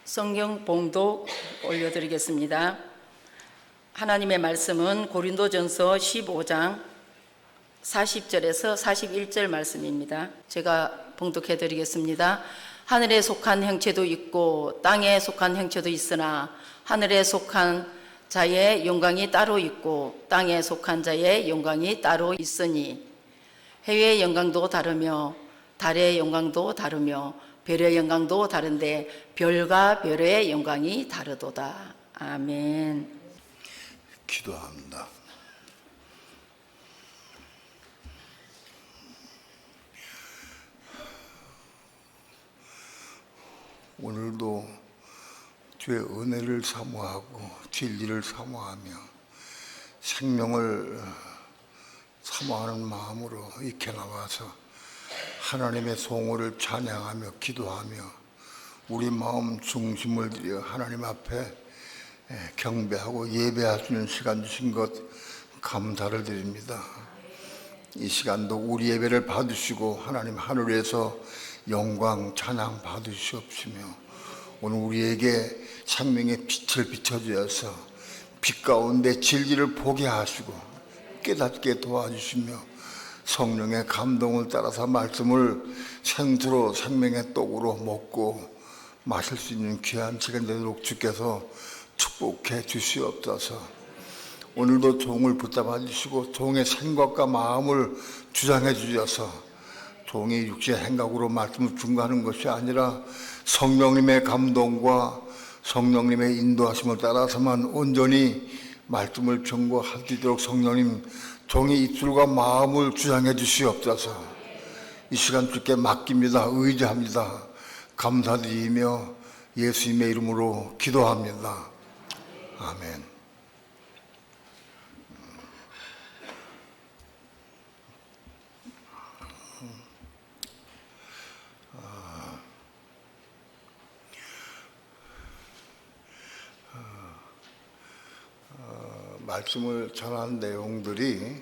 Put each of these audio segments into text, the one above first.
성경 봉독 올려드리겠습니다. 하나님의 말씀은 고린도전서 15장 40절에서 41절 말씀입니다. 제가 봉독해 드리겠습니다. 하늘에 속한 형체도 있고 땅에 속한 형체도 있으나 하늘에 속한 자의 영광이 따로 있고 땅에 속한 자의 영광이 따로 있으니 해의 영광도 다르며 달의 영광도 다르며 별의 영광도 다른데 별과 별의 영광이 다르도다. 아멘. 기도합니다. 오늘도 주의 은혜를 사모하고 진리를 사모하며 생명을 사모하는 마음으로 이렇게 나와서 하나님의 성호를 찬양하며 기도하며 우리 마음 중심을 들여 하나님 앞에 경배하고 예배할 수 있는 시간 주신 것 감사를 드립니다. 이 시간도 우리 예배를 받으시고 하나님 하늘에서 영광 찬양 받으시옵시며 오늘 우리에게 생명의 빛을 비춰주셔서 빛 가운데 진리를 보게 하시고 깨닫게 도와주시며 성령의 감동을 따라서 말씀을 생수로 생명의 떡으로 먹고 마실 수 있는 귀한 시간 되도록 주께서 축복해 주시옵소서. 오늘도 종을 붙잡아 주시고 종의 생각과 마음을 주장해 주셔서 종이 육체의 행각으로 말씀을 증거하는 것이 아니라 성령님의 감동과 성령님의 인도하심을 따라서만 온전히 말씀을 증거할 수 있도록 성령님 종의 입술과 마음을 주장해 주시옵소서. 이 시간 주께 맡깁니다. 의지합니다. 감사드리며 예수님의 이름으로 기도합니다. 아멘. 말씀을 전한 내용들이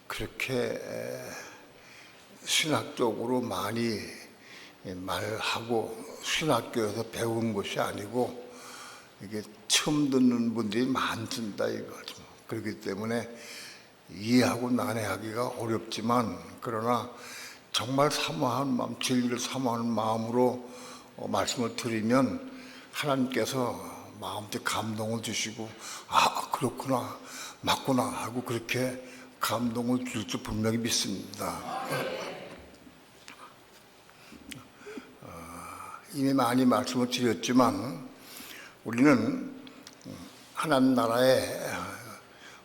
그렇게 신학적으로 많이 말하고 신학교에서 배운 것이 아니고 이게 처음 듣는 분들이 많습니다. 이거죠. 그렇기 때문에 이해하고 난해하기가 어렵지만 그러나 정말 사모하는 마음, 진리를 사모하는 마음으로 말씀을 드리면 하나님께서 마음속 감동을 주시고 아 그렇구나 맞구나 하고 그렇게 감동을 줄 줄 분명히 믿습니다. 이미 많이 말씀을 드렸지만 우리는 하나님 나라에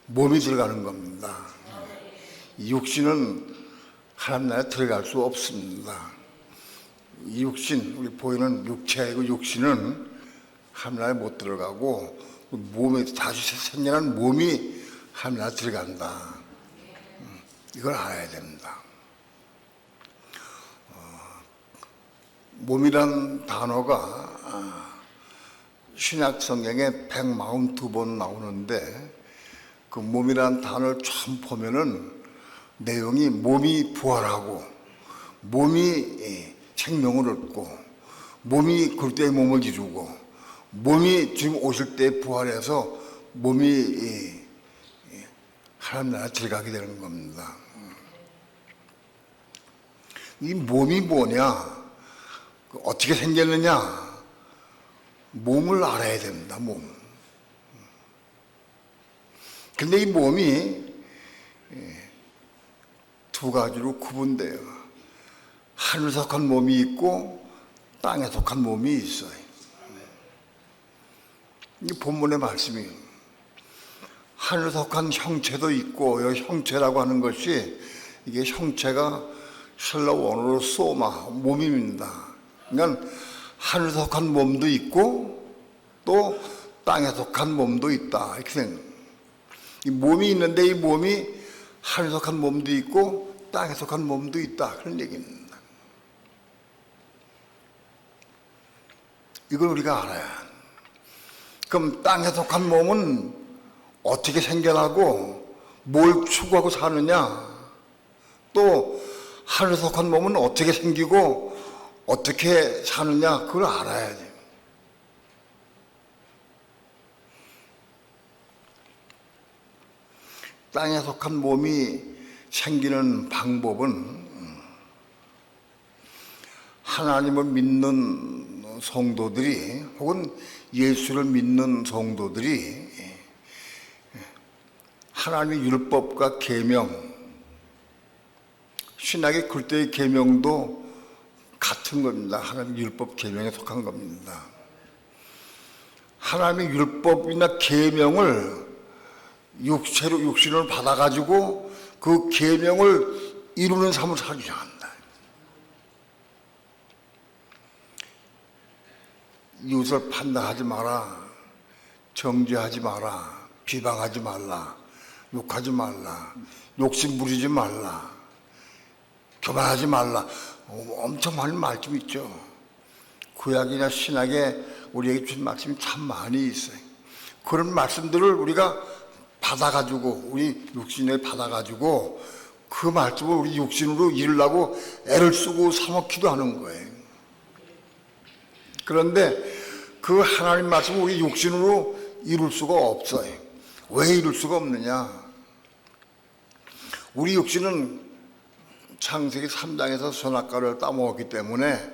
몸이 들어가는 겁니다. 이 육신은 하나님 나라에 들어갈 수 없습니다. 이 육신, 우리 보이는 육체이고 육신은 하늘나라에 못 들어가고 몸이 다시 생겨난 몸이 하늘나라에 들어간다. 이걸 알아야 됩니다. 몸이란 단어가 신약 성경에 142번 나오는데 그 몸이란 단어를 처음 보면은 내용이 몸이 부활하고 몸이 생명을 얻고 몸이 그때의 몸을 이루고 몸이 지금 오실 때 부활해서 몸이 하나님 나라에 들어가게 되는 겁니다. 이 몸이 뭐냐? 어떻게 생겼느냐? 몸을 알아야 됩니다. 몸. 근데 이 몸이 두 가지로 구분돼요. 하늘에 속한 몸이 있고 땅에 속한 몸이 있어요. 이 본문의 말씀이 하늘에 속한 형체도 있고 여기 형체라고 하는 것이 이게 형체가 헬라 원어로 소마 몸입니다. 그러니까 하늘에 속한 몸도 있고 또 땅에 속한 몸도 있다 이렇게 생각해요. 이 몸이 있는데 이 몸이 하늘에 속한 몸도 있고 땅에 속한 몸도 있다 그런 얘기입니다. 이걸 우리가 알아야 합니다. 그럼 땅에 속한 몸은 어떻게 생겨나고 뭘 추구하고 사느냐? 또 하늘에 속한 몸은 어떻게 생기고 어떻게 사느냐? 그걸 알아야 돼요. 땅에 속한 몸이 생기는 방법은 하나님을 믿는 성도들이 혹은 예수를 믿는 성도들이 하나님의 율법과 계명, 신학의 그때의 계명도 같은 겁니다. 하나님의 율법 계명에 속한 겁니다. 하나님의 율법이나 계명을 육신을 받아가지고 그 계명을 이루는 삶을 살기 한다. 이웃을 판단하지 마라, 정죄하지 마라, 비방하지 말라, 욕하지 말라, 욕심 부리지 말라, 교만하지 말라. 엄청 많은 말씀이 있죠. 구약이나 신약에 우리에게 준 말씀이 참 많이 있어요. 그런 말씀들을 우리가 받아가지고 우리 육신에 받아가지고 그 말씀을 우리 육신으로 이루려고 애를 쓰고 사먹기도 하는 거예요. 그런데 그 하나님 말씀을 우리 육신으로 이룰 수가 없어요. 왜 이룰 수가 없느냐? 우리 육신은 창세기 3장에서 선악과를 따먹었기 때문에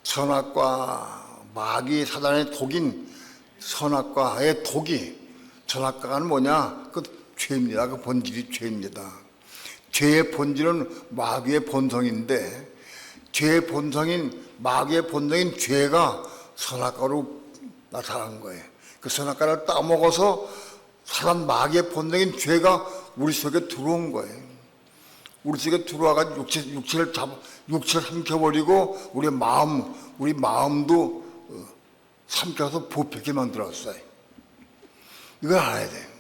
선악과 마귀 사단의 독인 선악과의 독이, 선악과는 뭐냐? 그 죄입니다. 그 본질이 죄입니다. 죄의 본질은 마귀의 본성인데 죄의 본성인 마귀의 본성인 죄가 선악과로 나타난 거예요. 그 선악과를 따먹어서 사단 마귀의 본성인 죄가 우리 속에 들어온 거예요. 우리 속에 들어와가지고 육체를 삼켜버리고 우리 마음도 삼켜서 부패하게 만들었어요. 이걸 알아야 돼요.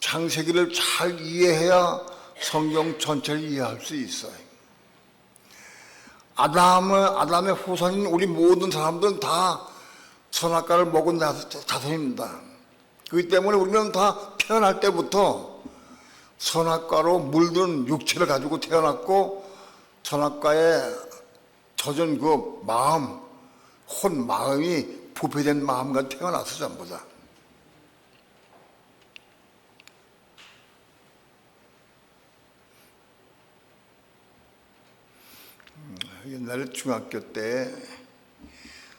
창세기를 잘 이해해야 성경 전체를 이해할 수 있어요. 아담의 후손인 우리 모든 사람들은 다 선악과를 먹은 자손입니다. 그렇기 때문에 우리는 다 태어날 때부터 선악과로 물든 육체를 가지고 태어났고 선악과에 젖은 그 마음이 부패된 마음과 태어나서 전부 다. 옛날에 중학교 때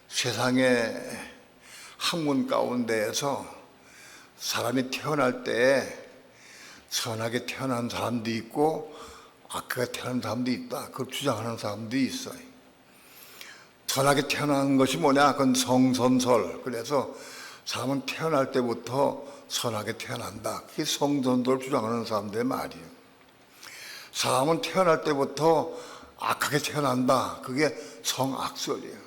세상의 학문 가운데에서 사람이 태어날 때 선하게 태어난 사람도 있고 악하게 태어난 사람도 있다. 그걸 주장하는 사람도 있어요. 선하게 태어난 것이 뭐냐? 그건 성선설. 그래서 사람은 태어날 때부터 선하게 태어난다. 그게 성선설을 주장하는 사람들의 말이에요. 사람은 태어날 때부터 악하게 태어난다. 그게 성악설이에요.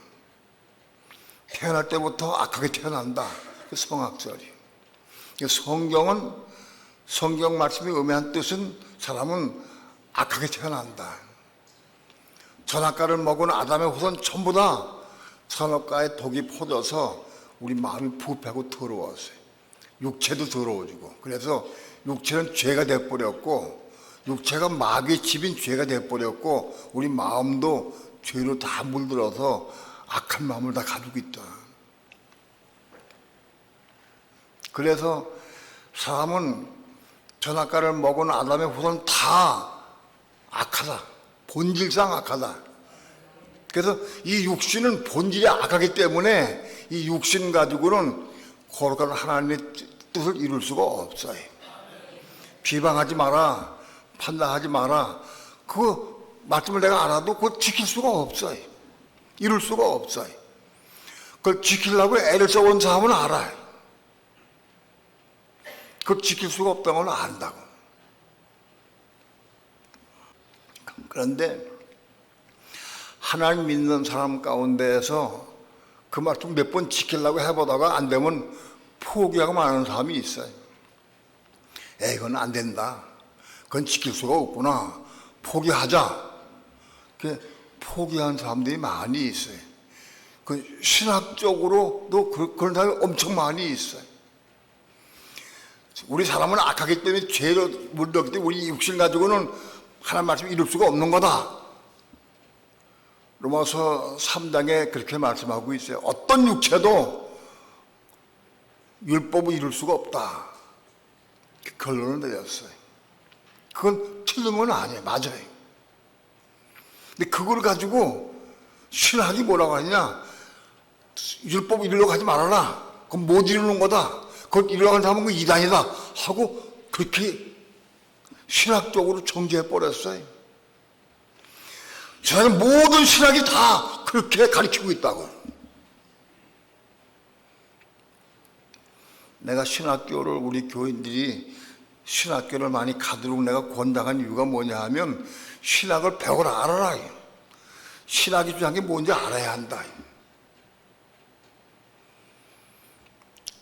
태어날 때부터 악하게 태어난다. 그게 성악설이에요. 성경 말씀이 의미한 뜻은 사람은 악하게 태어난다. 선악과를 먹은 아담의 후손 전부 다 선악과의 독이 퍼져서 우리 마음이 부패하고 더러웠어요. 육체도 더러워지고. 그래서 육체는 죄가 돼버렸고 육체가 마귀의 집인 죄가 돼버렸고 우리 마음도 죄로 다 물들어서 악한 마음을 다 가지고 있다. 그래서 사람은 선악과를 먹은 아담의 후손은 다 악하다. 본질상 악하다. 그래서 이 육신은 본질이 악하기 때문에 이 육신 가지고는 거룩한 하나님의 뜻을 이룰 수가 없어요. 비방하지 마라. 판단하지 마라. 그 말씀을 내가 알아도 그걸 지킬 수가 없어요. 이룰 수가 없어요. 그걸 지키려고 애를 써온 사람은 알아요. 그걸 지킬 수가 없다는 걸 안다고. 그런데 하나님 믿는 사람 가운데에서 그 말씀 몇 번 지키려고 해보다가 안 되면 포기하고 마는 사람이 있어요. 이건 안 된다. 그건 지킬 수가 없구나. 포기하자. 포기한 사람들이 많이 있어요. 그 신학적으로도 그런 사람이 엄청 많이 있어요. 우리 사람은 악하기 때문에 죄로 물들었기 때문에 우리 육신 가지고는 하나님 말씀 이룰 수가 없는 거다. 로마서 3장에 그렇게 말씀하고 있어요. 어떤 육체도 율법을 이룰 수가 없다. 결론을 내렸어요. 그건 틀린 건 아니에요. 맞아요. 근데 그걸 가지고 신학이 뭐라고 하느냐, 율법 이루려고 하지 말아라. 그건 못 이루는 거다. 그걸 이루려고 하는 사람은 그 이단이다. 하고 그렇게 신학적으로 정죄해버렸어요. 저는 모든 신학이 다 그렇게 가르치고 있다고. 내가 신학교를, 우리 교인들이 신학교를 많이 가도록 내가 권장한 이유가 뭐냐 하면, 신학을 배워라, 알아라. 신학이 중요한 게 뭔지 알아야 한다.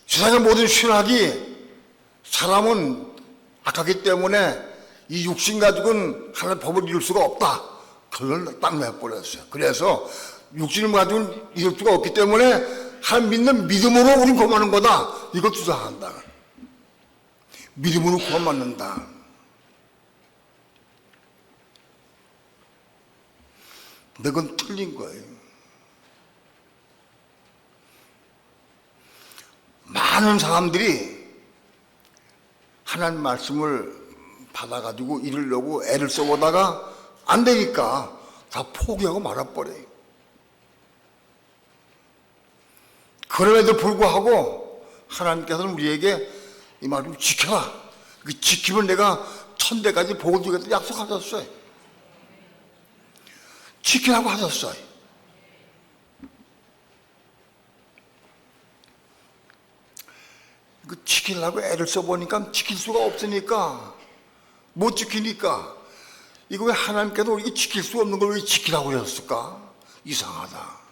세상의 모든 신학이, 사람은 악하기 때문에 이 육신 가지고는 하나님의 법을 이룰 수가 없다. 그걸 딱 내버렸어요. 그래서 육신을 가지고는 이룰 수가 없기 때문에 하나님 믿는 믿음으로 우린 구원받는 거다. 이걸 주장한다. 믿음으로 구원받는다. 근데 그건 틀린 거예요. 많은 사람들이 하나님 말씀을 받아가지고 이루려고 애를 써보다가 안 되니까 다 포기하고 말아버려요. 그럼에도 불구하고 하나님께서는 우리에게 이 말 좀 지켜라. 그 지키면 내가 천대까지 복을 주겠다 약속하셨어요. 지키라고 하셨어요. 그 지키려고 애를 써보니까 지킬 수가 없으니까, 못 지키니까, 이거 왜 하나님께서 우리가 지킬 수 없는 걸 왜 지키라고 그랬을까? 이상하다.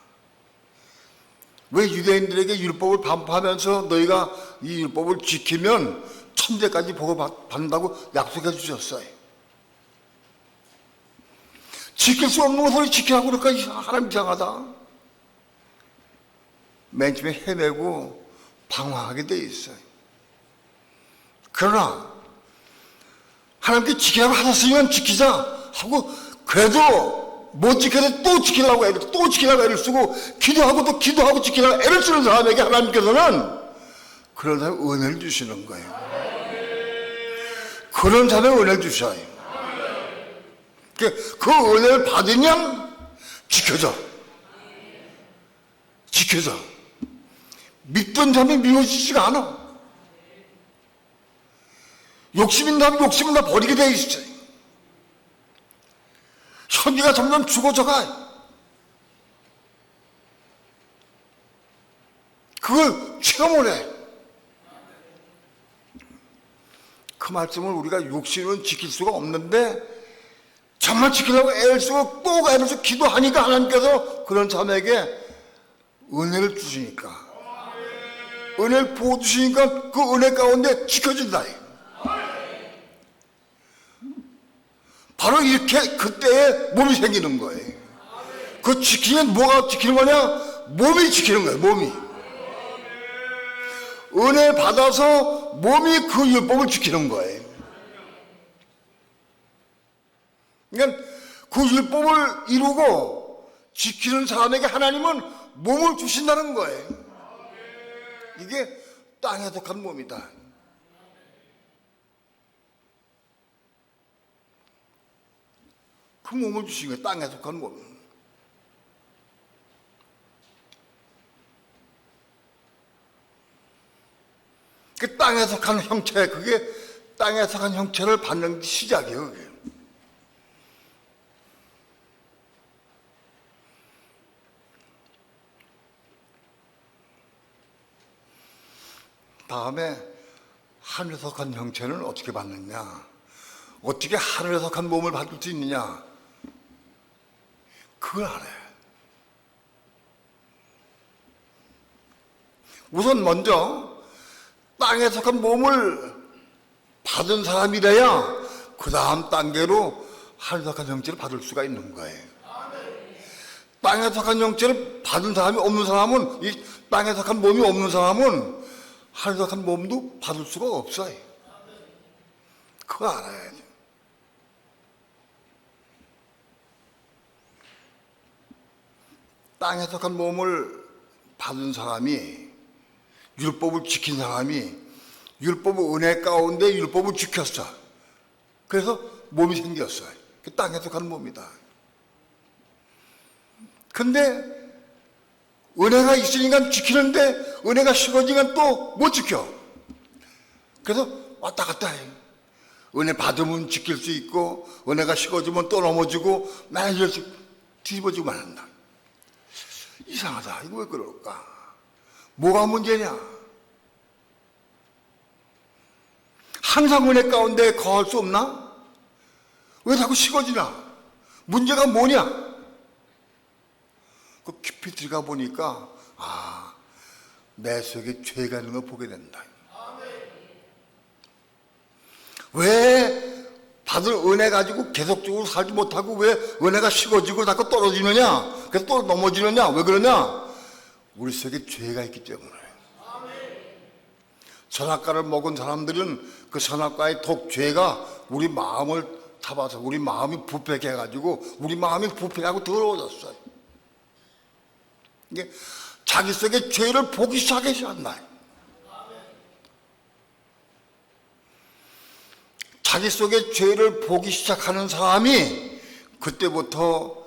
왜 유대인들에게 율법을 반포하면서 너희가 이 율법을 지키면 천대까지 복을 받는다고 약속해 주셨어요? 지킬 수 없는 것을 지키라고 그럴까? 하나님 이상하다. 맨 처음에 헤매고 방황하게 돼 있어요. 그러나 하나님께 지키라고 하셨으면 지키자 하고, 그래도 못 지켜도 또 지키려고 애를, 또 지키려고 애를 쓰고, 기도하고 또 기도하고 지키려고 애를 쓰는 사람에게 하나님께서는 그런 사람에 은혜를 주시는 거예요. 그런 사람에 은혜를 주셔요. 그 은혜를 받으면 지켜져. 지켜져. 믿던 사람이 미워지지가 않아. 욕심인 사람이 욕심을 다 버리게 돼 있어요. 현기가 점점 죽어져가. 그걸 체험을 해. 그 말씀을 우리가 육신은 지킬 수가 없는데 정말 지키려고 애를 쓰고 또 애를 쓰고 기도하니까 하나님께서 그런 사람에게 은혜를 주시니까, 은혜를 부어주시니까 그 은혜 가운데 지켜진다. 바로 이렇게 그때에 몸이 생기는 거예요. 그 지키면 뭐가 지키는 거냐? 몸이 지키는 거예요. 몸이. 은혜 받아서 몸이 그 율법을 지키는 거예요. 그러니까 그 율법을 이루고 지키는 사람에게 하나님은 몸을 주신다는 거예요. 이게 땅에 속한 몸이다. 그 몸을 주신 거예요. 땅에 속한 몸. 그 땅에 속한 형체, 그게 땅에 속한 형체를 받는 게 시작이에요. 그게. 다음에 하늘에 속한 형체는 어떻게 받느냐? 어떻게 하늘에 속한 몸을 받을 수 있느냐? 그걸 알아요. 우선 먼저 땅에 속한 몸을 받은 사람이래야 그 다음 단계로 하늘에 속한 형체를 받을 수가 있는 거예요. 땅에 속한 형체를 받은 사람이 없는 사람은, 이 땅에 속한 몸이 없는 사람은 하늘에 속한 몸도 받을 수가 없어요. 그거 알아야죠. 땅에 속한 몸을 받은 사람이, 율법을 지킨 사람이 율법은 은혜 가운데 율법을 지켰어. 그래서 몸이 생겼어요. 그 땅에 속한 몸이다. 근데 은혜가 있으니까 지키는데 은혜가 식어지면 또 못 지켜. 그래서 왔다 갔다 해. 은혜 받으면 지킬 수 있고 은혜가 식어지면 또 넘어지고 맨날 이렇게 뒤집어지고만 한다. 이상하다. 이거 왜 그럴까? 뭐가 문제냐? 항상 은혜 가운데 거할 수 없나? 왜 자꾸 식어지나? 문제가 뭐냐? 그 깊이 들어가 보니까 내 속에 죄가 있는 걸 보게 된다. 왜 받을 은혜 가지고 계속적으로 살지 못하고 왜 은혜가 식어지고 자꾸 떨어지느냐? 그래서 또 넘어지느냐? 왜 그러냐? 우리 속에 죄가 있기 때문에. 선악과를 먹은 사람들은 그 선악과의 독죄가 우리 마음을 타봐서 우리 마음이 부패게 해가지고 우리 마음이 부패하고 더러워졌어요. 이게 자기 속에 죄를 보기 시작했었나? 자기 속에 죄를 보기 시작하는 사람이 그때부터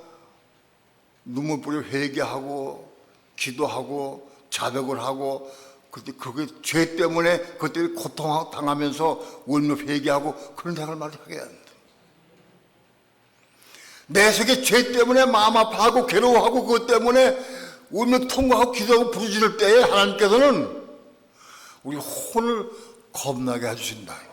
눈물 뿌려 회개하고 기도하고 자백을 하고 그때 그게 죄 때문에 그때 고통당하면서 울며 회개하고 그런 생활을 하게 된다. 내 속에 죄 때문에 마음 아파하고 괴로워하고 그것 때문에 울며 통과하고 기도하고 부르짖을 때에 하나님께서는 우리 혼을 겁나게 해주신다.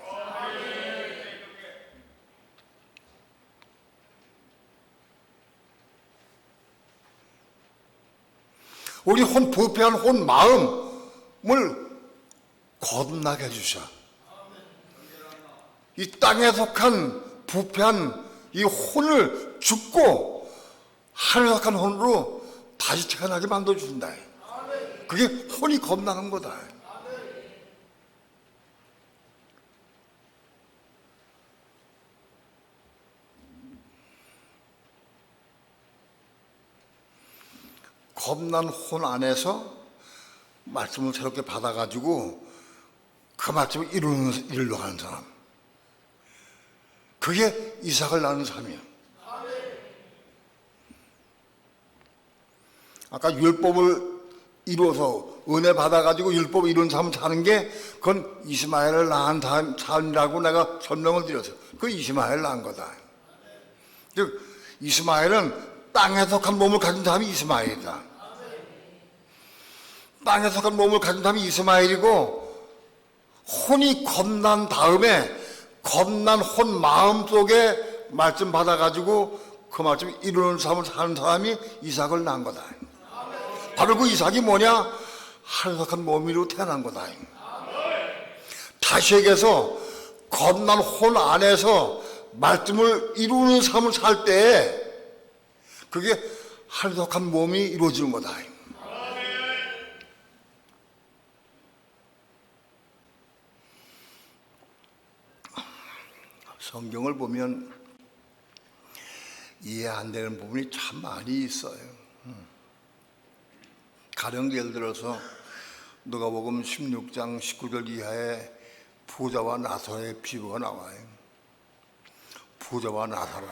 우리 혼 부패한 혼 마음을 거듭나게 해주셔. 이 땅에 속한 부패한 이 혼을 죽고 하늘에 속한 혼으로 다시 태어나게 만들어준다. 그게 혼이 겁나는 거다. 겁난 혼 안에서 말씀을 새롭게 받아가지고 그 말씀을 이루려 하는 사람. 그게 이삭을 낳는 삶이에요. 아까 율법을 이루어서 은혜 받아가지고 율법을 이룬 삶을 사는 게 그건 이스마엘을 낳은 삶이라고 내가 설명을 드렸어요. 그 이스마엘을 낳은 거다. 즉 이스마엘은 땅에 속한 몸을 가진 사람이 이스마엘이다. 땅에 속한 몸을 가진 사람이 이스마엘이고 혼이 겁난 다음에 겁난 혼 마음속에 말씀 받아가지고 그 말씀 이루는 삶을 사는 사람이 이삭을 낳은 거다. 바로 그 이삭이 뭐냐? 하늘속한 몸으로 태어난 거다. 다시 얘기해서 겁난 혼 안에서 말씀을 이루는 삶을 살 때 그게 하늘속한 몸이 이루어지는 거다. 성경을 보면 이해 안 되는 부분이 참 많이 있어요. 가령 예를 들어서 누가복음 16장 19절 이하에 부자와 나사로의 비유가 나와요. 부자와 나사로.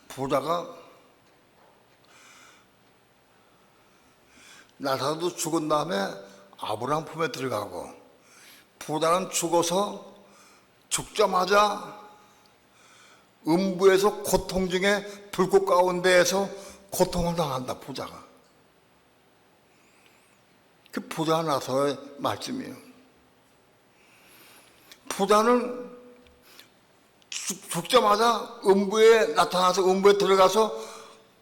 부자가 나사로도 죽은 다음에 아브라함 품에 들어가고 부자는 죽어서 죽자마자 음부에서 고통 중에 불꽃 가운데에서 고통을 당한다. 부자가. 그 부자 나사로의 말씀이에요. 부자는 죽자마자 음부에 나타나서 음부에 들어가서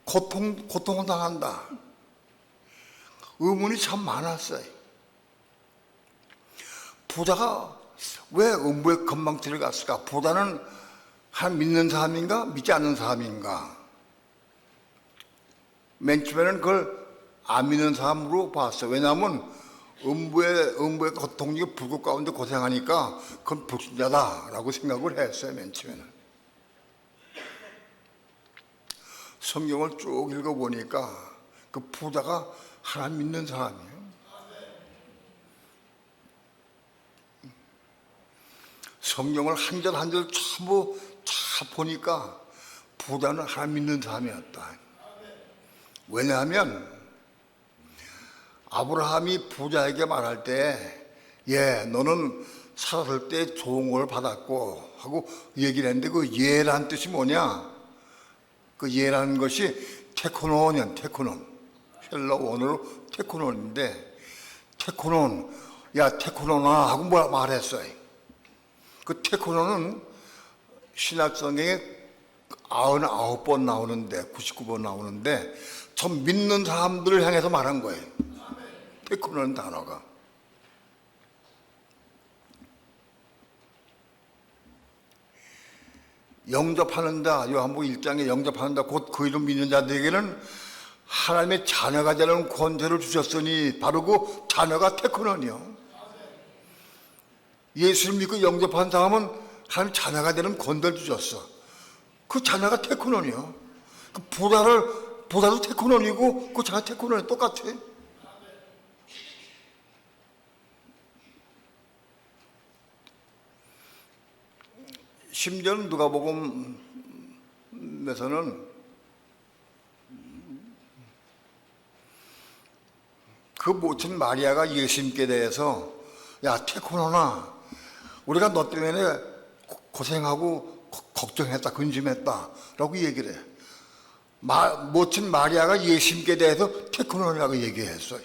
고통을 당한다. 의문이 참 많았어요. 부자가 왜 음부에 금방 들어갔을까? 부자는 한 믿는 사람인가? 믿지 않는 사람인가? 맨 처음에는 그걸 안 믿는 사람으로 봤어요. 왜냐하면 음부의 고통 중에 불꽃 가운데 고생하니까 그건 불신자다라고 생각을 했어요. 맨 처음에는. 성경을 쭉 읽어보니까 그 부자가 하나님 믿는 사람이에요. 성경을 한 절 한 절 전부 다 보니까 부자는 하나님 믿는 사람이었다. 왜냐하면 아브라함이 부자에게 말할 때 너는 살았을 때 좋은 걸 받았고 하고 얘기를 했는데 그 예라는 뜻이 뭐냐? 그 예라는 것이 테코논이야. 테코논. 헬러 원어로 테코논인데 테코논, 야 테코논아 하고 말했어요. 그 테코논은 신약성에 99번 나오는데 99번 나오는데 전 믿는 사람들을 향해서 말한 거예요. 테코논 단어가. 영접하는다. 요한복음 1장에 영접하는다. 곧 그 이름 믿는 자들에게는 하나님의 자녀가 되는 권세를 주셨으니 바로 그 자녀가 테코논이요. 예수를 믿고 영접한 사람은 하나님 자녀가 되는 권세를 주셨어. 그 자녀가 테코논이요. 그 보다도 테코논이고 그 자녀 테코논이 똑같아. 심지어는 누가복음에서는 그 모친 마리아가 예수님께 대해서 야 테코논아 우리가 너 때문에 고생하고 걱정했다 근심했다 라고 얘기를 해. 모친 마리아가 예수님께 대해서 테코논이라고 얘기했어요.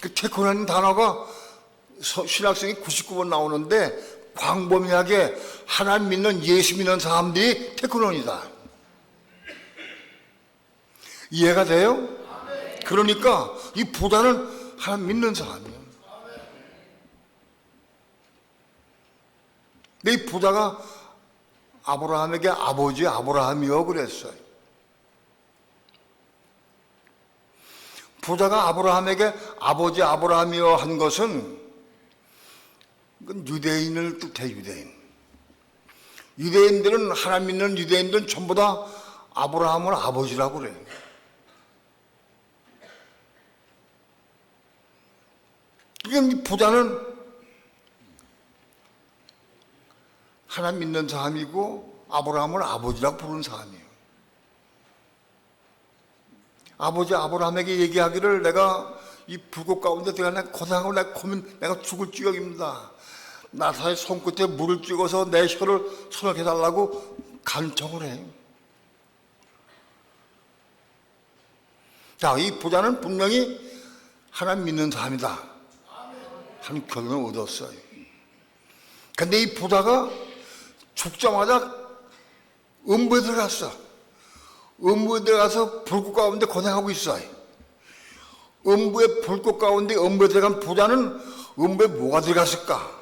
그 테코논 단어가 신학성이 99번 나오는데 광범위하게 하나님 믿는 예수 믿는 사람들이 테코논이다. 이해가 돼요? 그러니까 이 부자는 하나님 믿는 사람이에요. 근데 이 부자가 아브라함에게 아버지 아브라함이여 그랬어요. 부자가 아브라함에게 아버지 아브라함이여 한 것은 그건 유대인을 뜻해. 유대인들은 하나님 믿는 유대인들은 전부 다 아브라함을 아버지라고 그래요. 그러니까 부자는 하나님 믿는 사람이고 아브라함을 아버지라고 부르는 사람이에요. 아버지 아브라함에게 얘기하기를 내가 이 불꽃 가운데 내가 고생하고 내가 죽을 지경입니다. 나사의 손끝에 물을 찍어서 내 혀를 손을 해달라고 간청을 해요. 자, 이 부자는 분명히 하나님 믿는 사람이다 하는 결론을 얻었어요. 근데 이 부자가 죽자마자 음부에 들어갔어. 음부에 들어가서 불꽃 가운데 고생하고 있어요. 음부의 불꽃 가운데 음부에 들어간 부자는 음부에 뭐가 들어갔을까?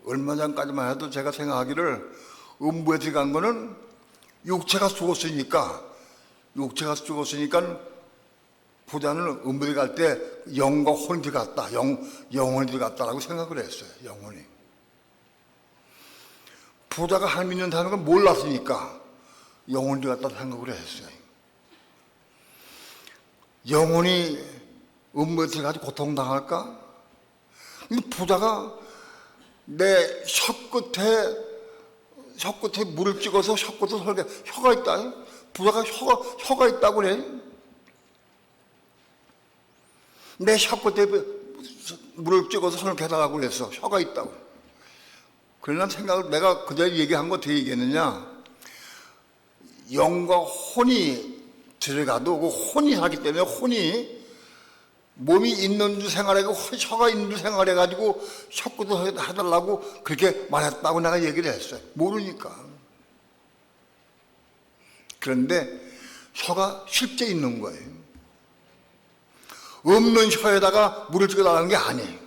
얼마 전까지만 해도 제가 생각하기를 음부에 들어간 거는 육체가 죽었으니까 부자는 음부에 갈 때 영과 혼이 들어갔다. 영혼이 들어갔다라고 생각을 했어요. 영혼이. 부자가 하나님 믿는 사람인 걸 몰랐으니까 영혼이 들어갔다 생각을 했어요. 영혼이 음부에 들어가서 고통당할까? 근데 부자가 내 혀끝에 물을 찍어서 혀끝을 설계, 혀가 있다. 부자가 혀가 있다고 그래. 내 혀끝에 물을 찍어서 손을 개달라고 그랬어. 혀가 있다고. 그러나 내가 그대로 얘기한 거 어떻게 얘기했느냐? 영과 혼이 들어가도 그 혼이 하기 때문에 혼이 몸이 있는 줄 생활하고 혀가 있는 줄 생활해가지고 혀끝을 해달라고 그렇게 말했다고 내가 얘기를 했어요. 모르니까. 그런데 혀가 실제 있는 거예요. 없는 혀에다가 물을 찍어달라는 게 아니에요.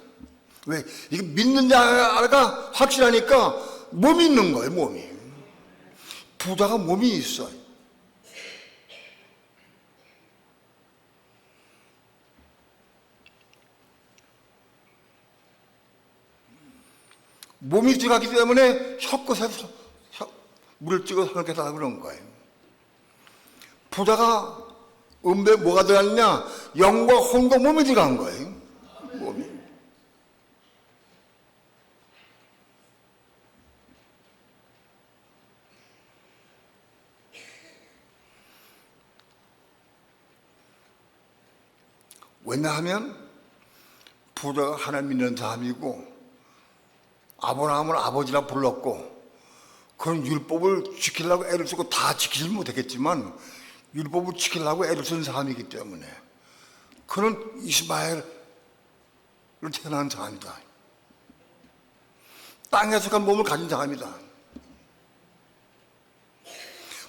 왜? 이게 믿는 자가 확실하니까 몸이 있는 거예요. 몸이. 부자가 몸이 있어요. 몸이 들어가기 때문에 혀끝에 물을 찍어서 이렇게 달라고 그런 거예요. 부자가 음부에 뭐가 들어갔냐? 영과 혼과 몸이 들어간 거예요. 몸이. 왜냐하면 부자가 하나님 믿는 사람이고 아브라함을 아버지라 불렀고 그런 율법을 지키려고 애를 쓰고 다 지키지 못했겠지만 율법을 지키려고 애를 쓴 사람이기 때문에 그는 이스마엘을 태어난 사람이다. 땅에 속한 몸을 가진 사람이다.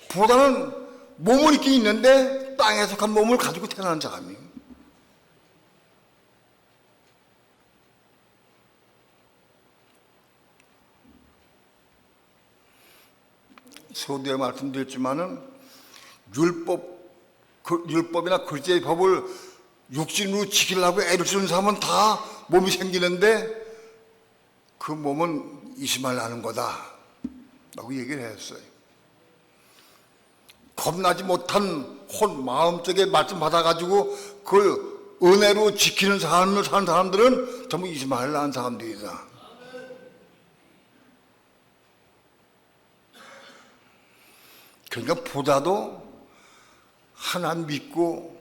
부자는 몸은 있긴 있는데 땅에 속한 몸을 가지고 태어난 사람이에요. 서두에 말씀드렸지만은 율법이나 글자의 법을 육신으로 지키려고 애를 쓰는 사람은 다 몸이 생기는데 그 몸은 이스마엘 나는 거다 라고 얘기를 했어요. 겁나지 못한 혼 마음속에 말씀 받아가지고 그걸 은혜로 지키는 삶을 사는 사람들은 전부 이스마엘 낳은 사람들이다. 그러니까 부자도 하나님 믿고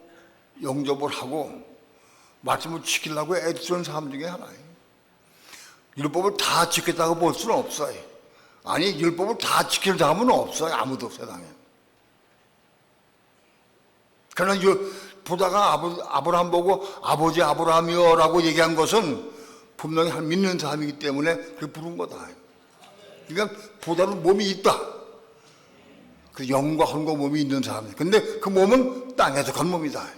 영접을 하고 말씀을 지키려고 애쓰는 사람 중에 하나예요. 율법을 다 지켰다고 볼 수는 없어요. 아니 율법을 다 지키는 사람은 없어요. 아무도 세상에. 그러나 부자가 아브라함 보고 아버지 아브라함이여 라고 얘기한 것은 분명히 한 믿는 사람이기 때문에 그렇게 부른 거다. 그러니까 부자는 몸이 있다. 그 영과 혼과 몸이 있는 사람이에요. 근데 그 몸은 땅에 속한 몸이다.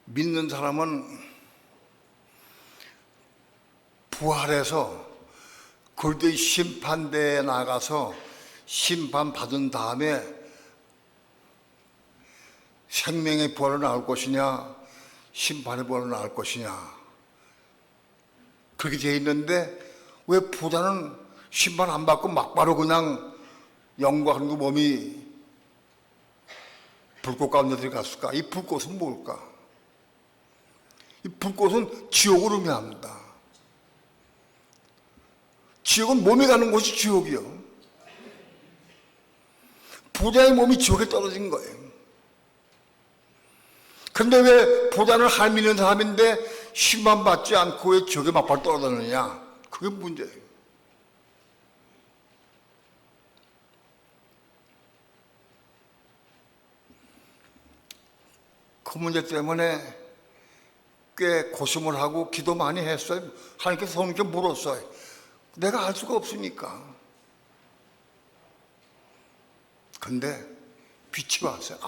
믿는 사람은 부활해서 그들의 심판대에 나가서 심판받은 다음에 생명의 부활로 나올 것이냐 심판의 부활로 나올 것이냐 그렇게 되어 있는데 왜 부자는 심판 안 받고 막바로 그냥 영과 하는 몸이 불꽃 가운데 들어갔을까? 이 불꽃은 뭘까? 이 불꽃은 지옥을 의미합니다. 지옥은 몸이 가는 곳이 지옥이요. 부자의 몸이 지옥에 떨어진 거예요. 그런데 왜 부자는 하나님 믿는 사람인데 심판받지 않고 왜 지옥에 막바로 떨어졌느냐? 그게 문제예요. 그 문제 때문에 꽤 고심을 하고 기도 많이 했어요. 하나님께서 성령께 물었어요. 내가 알 수가 없으니까. 근데 빛이 왔어요.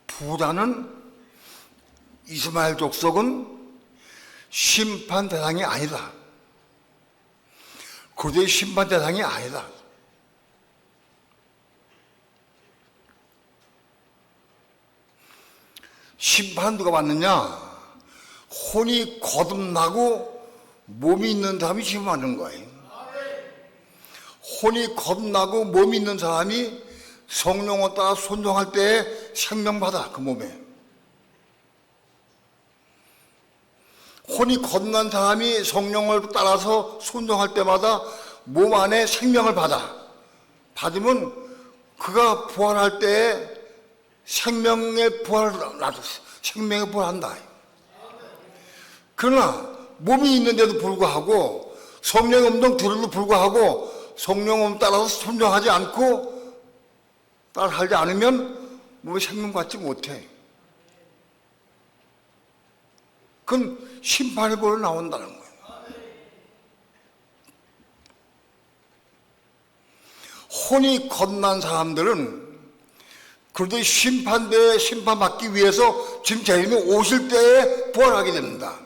부자는 이스마엘 족속은 심판 대상이 아니다. 그들의 심판 대상이 아니다. 심판 누가 받느냐? 혼이 거듭나고 몸이 있는 사람이 심판하는 거예요. 혼이 거듭나고 몸이 있는 사람이 성령을 따라 순종할 때 생명받아 그 몸에. 혼이 거듭난 사람이 성령을 따라서 순종할 때마다 몸 안에 생명을 받으면 그가 부활할 때 생명의 부활한다. 그러나 몸이 있는데도 불구하고 성령의 음성 들어도 불구하고 성령 음 따라서 순종하지 않고 따라하지 않으면 몸에 생명 받지 못해. 그건 심판의 벌로 나온다는 거예요. 혼이 거듭난 사람들은 그들의 심판대에 심판받기 위해서 지금 재림이 오실 때에 부활하게 됩니다.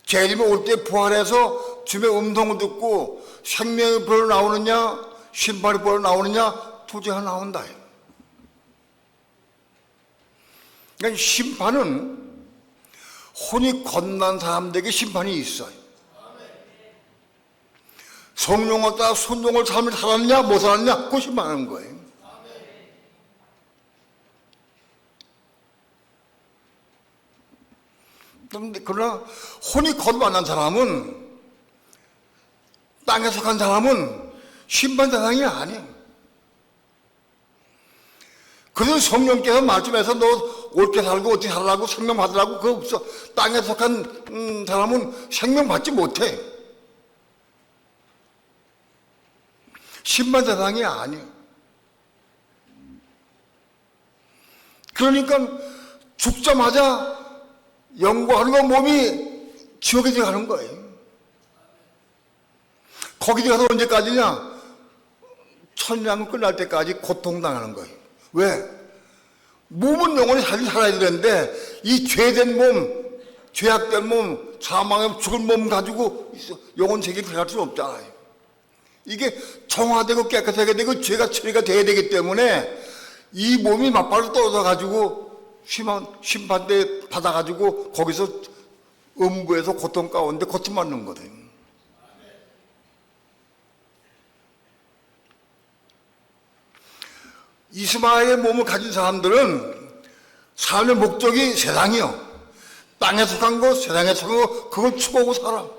재림이 올 때 부활해서 주님의 음성을 듣고 생명의 벌로 나오느냐 심판의 벌로 나오느냐 둘 중 하나 나온다. 그러니까 심판은 혼이 거듭난 사람들에게 심판이 있어요. 성령을 따라 순종을 삶을 살았느냐 못 살았느냐 그거 심판하는 거예요. 그러나 혼이 거듭 안 난 사람은 땅에 속한 사람은 심판 대상이 아니에요. 그래서 성령께서 말씀해서 너 옳게 살고 어떻게 살라고 생명 받으라고 그거 없어. 땅에 속한 사람은 생명 받지 못해. 심판 대상이 아니에요. 그러니까 죽자마자 영광하는 거 몸이 지옥에 들어가는 거예요. 거기 가서 언제까지냐? 천년 끝날 때까지 고통당하는 거예요. 왜? 몸은 영원히 살아야 되는데 이 죄된 몸, 죄악된 몸, 사망의 죽은 몸 가지고 영원 세계에 들어갈 수 없잖아요. 이게 정화되고 깨끗하게 되고 죄가 처리가 돼야 되기 때문에 이 몸이 맞바로 떨어져 가지고 심판대 받아 가지고 거기서 음부에서 고통 가운데 고통받는 거예요. 이스마엘의 몸을 가진 사람들은 삶의 목적이 세상이요. 땅에 속한 것, 세상에 속한 것, 그걸 추구하고 살아.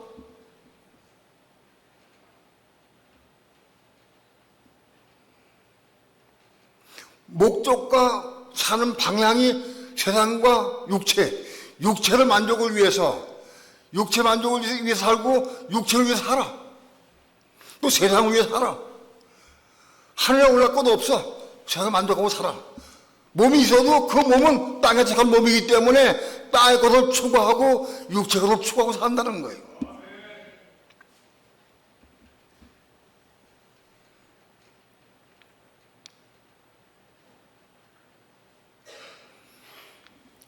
목적과 사는 방향이 세상과 육체를 만족을 위해서, 육체 만족을 위해서 살고, 육체를 위해서 살아. 또 세상을 위해서 살아. 하늘에 올라갈 것도 없어. 세상을 만족하고 살아. 몸이 있어도 그 몸은 땅에 속한 몸이기 때문에 땅의 것을 추구하고 육체의 것을 추구하고 산다는 거예요.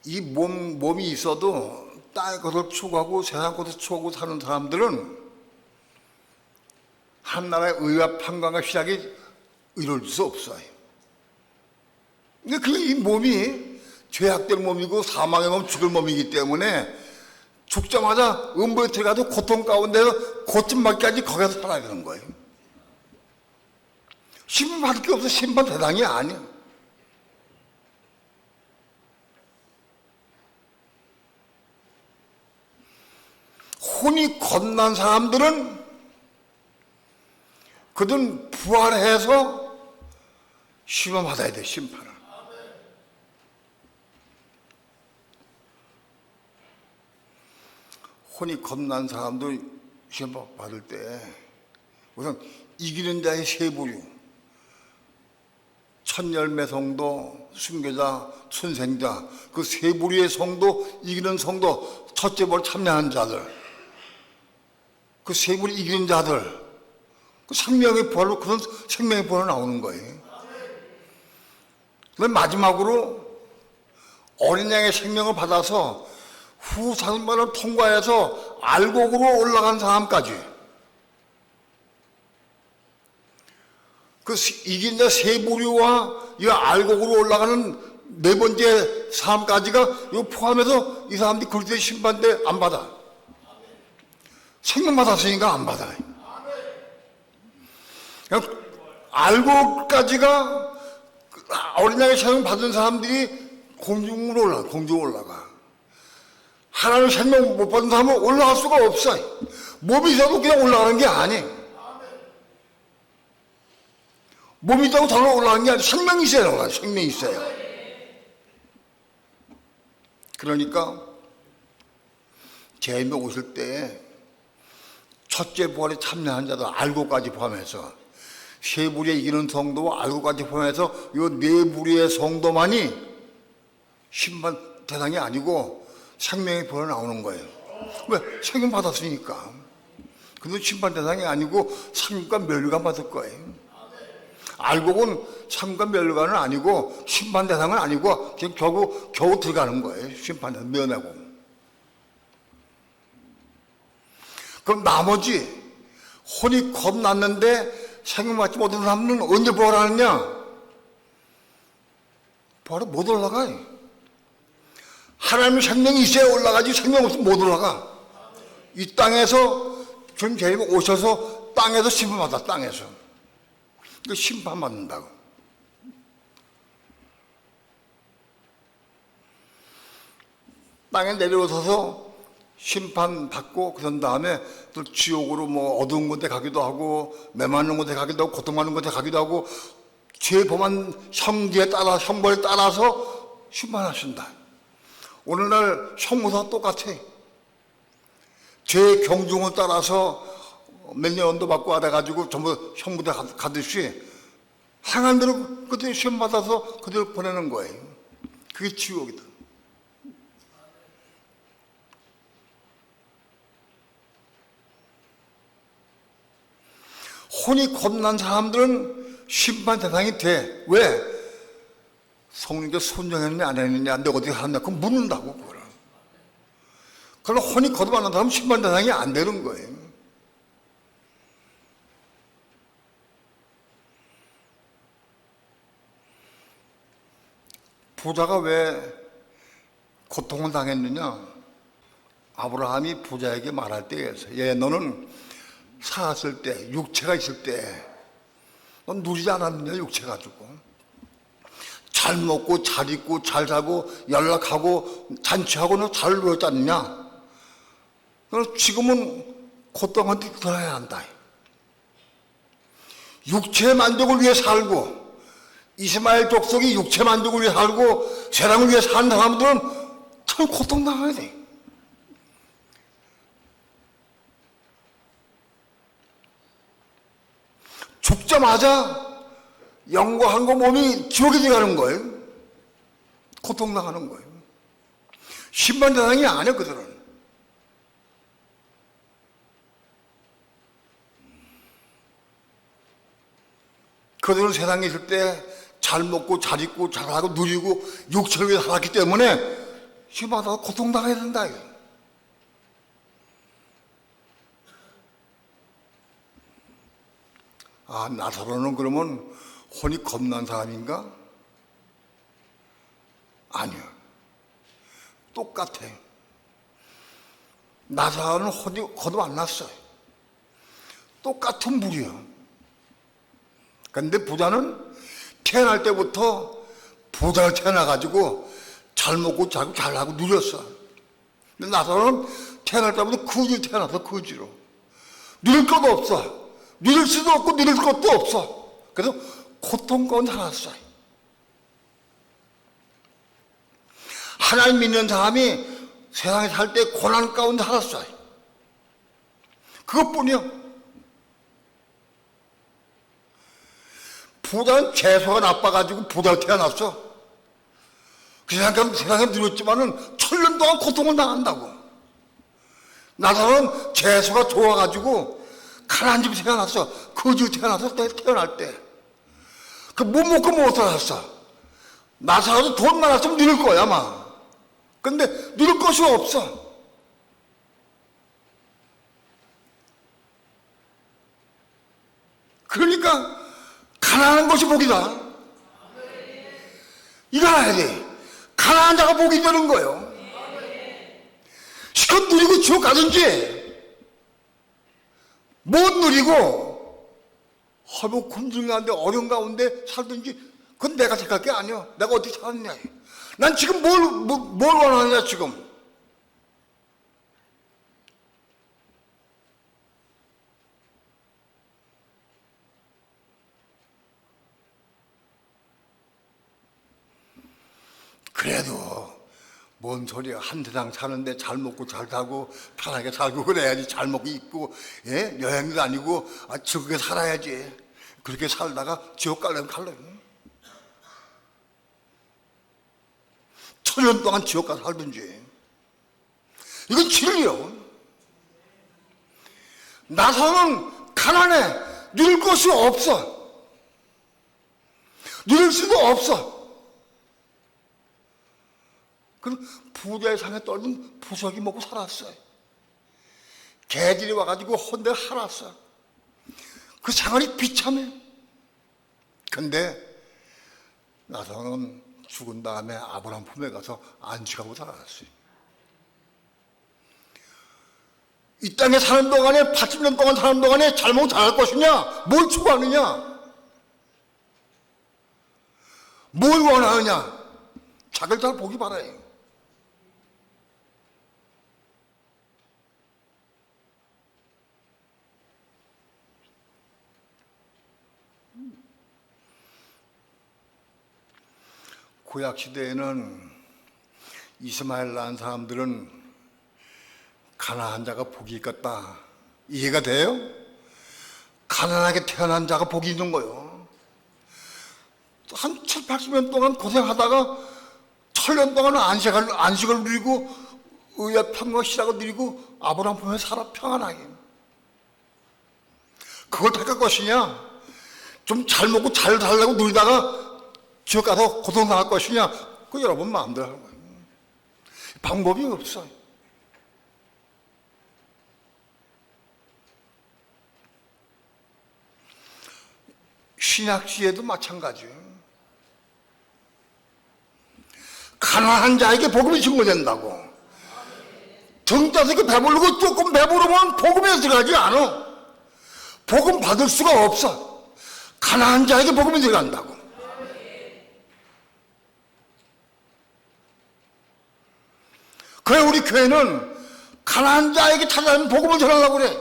이 몸이 있어도 땅의 것을 추구하고 세상 것을 추구하고 사는 사람들은 한 나라의 의와 평강과 시작이 이룰 수 없어요. 그러니까 이 몸이 죄악된 몸이고 사망의 몸, 죽을 몸이기 때문에 죽자마자 음부에 들어가도 고통 가운데서 고침받기까지 거기서 살아야 되는 거예요. 심판받을 게 없어. 심판 대상이 아니야. 혼이 겁난 사람들은 그들은 부활해서 심판받아야 돼. 심판을. 혼이 겁난 사람도 시험 받을 때 우선 이기는 자의 세 부류, 천열매 성도, 순교자, 순생자, 그 세 부류의 성도, 이기는 성도, 첫째 벌 참여하는 자들, 그 세 부류 이기는 자들, 그 생명의 부활로 그런 생명의 부활로 나오는 거예요. 그다음 마지막으로 어린 양의 생명을 받아서 후 사슴반을 통과해서 알곡으로 올라간 사람까지, 그 이긴 자 세 부류와 이 알곡으로 올라가는 네 번째 사람까지가 이거 포함해서 이 사람들이 그리스도의 심판대 안 받아. 생명 받았으니까 안 받아. 알곡까지가 어린 양의 생명 받은 사람들이 공중으로 올라가. 하나님 생명 못 받은 사람은 올라갈 수가 없어요. 몸이 있어도 그냥 올라가는 게 아니에요. 몸이 있다고 달로 올라가는 게 아니라 생명이 있어야 올라가요. 생명이 있어야. 그러니까 재림에 오실 때 첫째 부활에 참여한 자들 알고까지 포함해서 세 부류에 이기는 성도와 알고까지 포함해서 이 네 부류의 성도만이 심판 대상이 아니고 생명의 부활에 나오는 거예요. 왜? 생명 받았으니까. 근데 심판 대상이 아니고 상급과 멸류관 받을 거예요. 알곡은 상급과 멸류관은 아니고 심판 대상은 아니고 그냥 겨우 들어가는 거예요. 심판 대상 면하고. 그럼 나머지 혼이 겁났는데 생명 받지 못한 사람은 언제 부활하느냐? 부활에 못 올라가요. 하나님의 생명이 있어야 올라가지 생명 없으면 못 올라가. 이 땅에서 주님 재림에 오셔서 땅에서 심판받아. 땅에서 이거 심판받는다고. 땅에 내려오셔서 심판받고 그런 다음에 또 지옥으로 뭐 어두운 곳에 가기도 하고 메마른 곳에 가기도 하고 고통받는 곳에 가기도 하고 죄 범한 형제에 따라 형벌에 따라서 심판하신다. 오늘날 형무사 똑같아. 죄 경중을 따라서 몇 년 언도받고 알아가지고 전부 형무대 가듯이 행한 대로 그대로 시험 받아서 그대로 보내는 거예요. 그게 지옥이다. 혼이 겁난 사람들은 심판 대상이 돼. 왜? 성령께 순종했느냐 안 했느냐, 내가 어떻게 하느냐, 그건 묻는다고. 그거는. 그러나 혼이 거듭나는 사람은 심판 대상이 안 되는 거예요. 부자가 왜 고통을 당했느냐? 아브라함이 부자에게 말할 때에서, 얘 너는 살았을 때, 육체가 있을 때 넌 누리지 않았느냐, 육체 가지고. 잘 먹고 잘 입고 잘 자고 연락하고 잔치하고 너 잘 누렸지 않느냐? 그래서 지금은 고통을 들어야 한다. 육체의 만족을 위해 살고, 이스마엘 족속이 육체 만족을 위해 살고 세상을 위해 사는 사람들은 참 고통당해야 돼. 죽자마자 영과 한과 몸이 지옥에 들어가는 거예요. 고통당하는 거예요. 심판 대상이 아니야, 그들은. 그들은 세상에 있을 때 잘 먹고 잘 입고 잘하고 누리고 육체를 위해 살았기 때문에 심하다 고통당해야 된다. 아, 나사로는 그러면 혼이 겁난 사람인가? 아니요. 똑같아. 나사로는 혼이 거듭 안 났어요. 똑같은 물이요. 근데 부자는 태어날 때부터 부자로 태어나가지고 잘 먹고 자고 잘하고 누렸어. 근데 나사로는 태어날 때부터 거지로 태어나서 거지로. 누릴 것도 없어. 누릴 수도 없고 누릴 것도 없어. 그래서 고통 가운데 살았어요. 하나님 믿는 사람이 세상에 살 때 고난 가운데 살았어요. 그것뿐이요. 부자는 재수가 나빠가지고 부자로 태어났어. 그 세상에 누렸지만은 천년 동안 고통을 당한다고. 나사로는 재수가 좋아가지고 가난한 집에 태어났어. 거지로 태어났어. 태어날 때. 그 못 먹고 못 살았어. 나사로도 돈 많았으면 누릴 거야, 아마. 근데 누릴 것이 없어. 그러니까 가난한 것이 복이다. 이거 알아야 돼. 가난한 자가 복이 되는 거예요. 실컷 누리고 지옥 가든지 못 누리고 허무콤중한데 어려운 가운데 살든지 그건 내가 생각할 게 아니야. 내가 어떻게 살았냐. 난 지금 뭘 원하느냐 지금. 그래도 뭔 소리야. 한 세상 사는데 잘 먹고 잘 사고 편하게 살고 그래야지. 잘 먹고 입고, 예? 여행도 다니고 즐겁게 살아야지. 그렇게 살다가 지옥 가려면 갈래. 천년 동안 지옥 가서 살든지. 이건 진리요. 나사로는 가난해. 누릴 것이 없어. 누릴 수도 없어. 그럼 부자의 상에 떨면 부석이 먹고 살았어요. 개들이 와가지고 혼자 살았어. 그 생활이 비참해. 근데 나사로는 죽은 다음에 아브라함 품에 가서 안식하고 살았어요. 이 땅에 사는 동안에 80년 동안 사는 동안에 잘못 잘할 것이냐? 뭘 추구하느냐? 뭘 원하느냐? 자기를 잘 보기 바라요. 구약 시대에는 이스마엘 낳은 사람들은 가난한 자가 복이 있겠다. 이해가 돼요? 가난하게 태어난 자가 복이 있는 거예요. 한 7, 80년 동안 고생하다가 1000년 동안 안식을 누리고 의의 평과 시락을 누리고 아브라함 품에 살아 평안하게. 그걸 택할 것이냐? 좀 잘 먹고 잘 살려고 누리다가 지옥 가서 고통당할 것이냐? 그거 여러분 마음대로 하는 거예요. 방법이 없어요. 신약시에도 마찬가지예요. 가난한 자에게 복음이 증거된다고. 등 따서 배부르고 조금 배부르면 복음에 들어가지 않아. 복음 받을 수가 없어. 가난한 자에게 복음이 들어간다고. 그래 우리 교회는 가난한 자에게 찾아가는 복음을 전하려고 그래.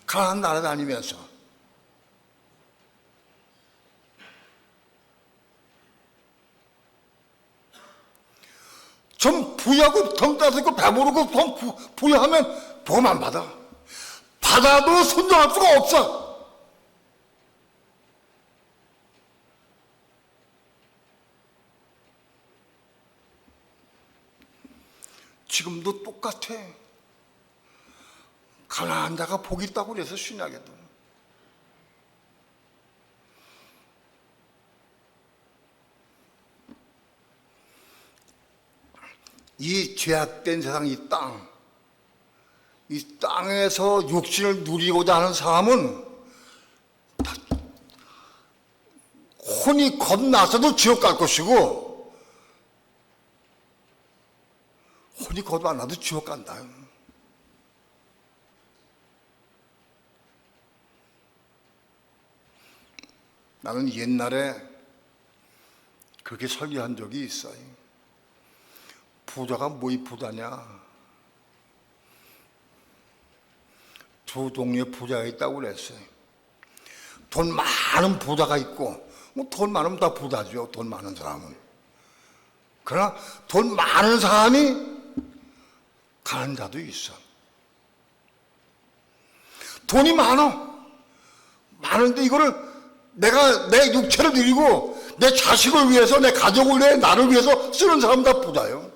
가난한 나라 다니면서. 좀 부유하고 덩 따지고 배부르고 부유하면 복음 안 받아. 받아도 순종할 수가 없어. 지금도 똑같아. 가난한 자가 복이 있다고 그래서 신약에도. 이 죄악된 세상, 이 땅에서 육신을 누리고자 하는 사람은 혼이 겁나서도 지옥 갈 것이고 혼이 겁 안 나도 지옥 간다. 나는 옛날에 그렇게 설교한 적이 있어요. 부자가 뭐이 부자냐? 두 동네에 부자가 있다고 그랬어요. 돈 많은 부자가 있고, 뭐 돈 많으면 다 부자죠. 돈 많은 사람은. 그러나 돈 많은 사람이 가난한 자도 있어. 돈이 많은데 이거를 내가 내 육체를 누리고 내 자식을 위해서, 내 가족을 위해, 나를 위해서 쓰는 사람 다 부자예요.